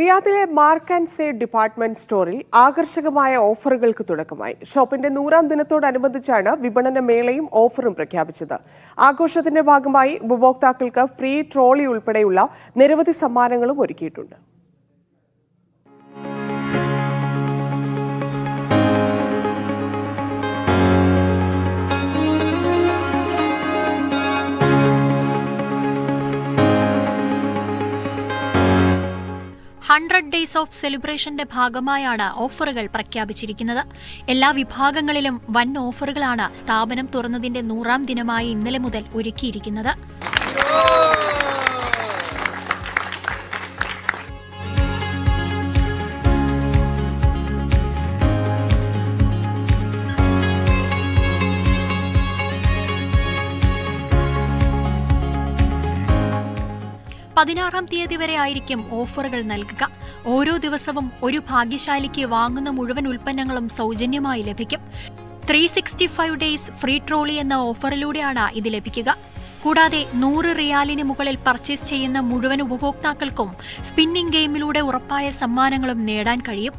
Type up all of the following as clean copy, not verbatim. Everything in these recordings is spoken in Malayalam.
റിയാദിലെ മാർക്ക് ആൻഡ് സേ ഡിപ്പാർട്ട്മെന്റ് സ്റ്റോറിൽ ആകർഷകമായ ഓഫറുകൾക്ക് തുടക്കമായി. ഷോപ്പിന്റെ 100ാം ദിനത്തോടനുബന്ധിച്ചാണ് വിപണന മേളയും ഓഫറും പ്രഖ്യാപിച്ചത്. ആഘോഷത്തിന്റെ ഭാഗമായി ഉപഭോക്താക്കൾക്ക് ഫ്രീ ട്രോളി ഉൾപ്പെടെയുള്ള നിരവധി സമ്മാനങ്ങളും ഒരുക്കിയിട്ടുണ്ട്. ഡേയ്സ് ഓഫ് സെലിബ്രേഷന്റെ ഭാഗമായാണ് ഓഫറുകൾ പ്രഖ്യാപിച്ചിരിക്കുന്നത്. എല്ലാ വിഭാഗങ്ങളിലും വൻ ഓഫറുകളാണ് സ്ഥാപനം തുറന്നതിന്റെ 100ാം ദിനമായ ഇന്നലെ മുതൽ ഒരുക്കിയിരിക്കുന്നത്. പതിനാറാം തീയതി വരെ ആയിരിക്കും ഓഫറുകൾ നൽകുക. ഓരോ ദിവസവും ഒരു ഭാഗ്യശാലിക്ക് വാങ്ങുന്ന മുഴുവൻ ഉൽപ്പന്നങ്ങളും സൗജന്യമായി ലഭിക്കും. 365 ഡേയ്സ് ഫ്രീ ട്രോളി എന്ന ഓഫറിലൂടെയാണ് ഇത് ലഭിക്കുക. കൂടാതെ 100 റിയാലിന് മുകളിൽ പർച്ചേസ് ചെയ്യുന്ന മുഴുവൻ ഉപഭോക്താക്കൾക്കും സ്പിന്നിംഗ് ഗെയിമിലൂടെ ഉറപ്പായ സമ്മാനങ്ങളും നേടാൻ കഴിയും.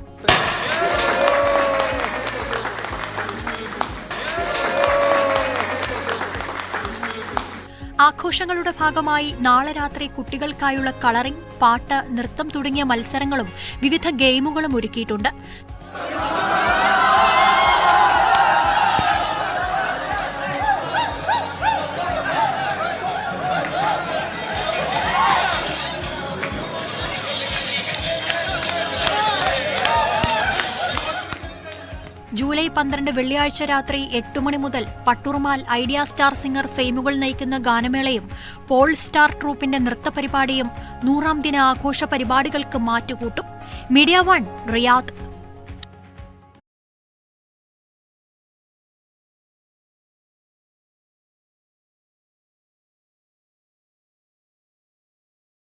ആഘോഷങ്ങളുടെ ഭാഗമായി നാളെ രാത്രി കുട്ടികൾക്കായുള്ള കളറിംഗ്, പാട്ട്, നൃത്തം തുടങ്ങിയ മത്സരങ്ങളും വിവിധ ഗെയിമുകളും ഒരുക്കിയിട്ടുണ്ട്. ജൂലൈ 12 വെള്ളിയാഴ്ച രാത്രി 8 മണി മുതൽ പട്ടുറുമാൽ, ഐഡിയ സ്റ്റാർ സിംഗർ ഫെയിമുകൾ നയിക്കുന്ന ഗാനമേളയും പോൾ സ്റ്റാർ ട്രൂപ്പിന്റെ നൃത്തപരിപാടിയും 100ാം ദിന ആഘോഷ പരിപാടികൾക്ക് മാറ്റുകൂട്ടും. Media 1 Riyadh.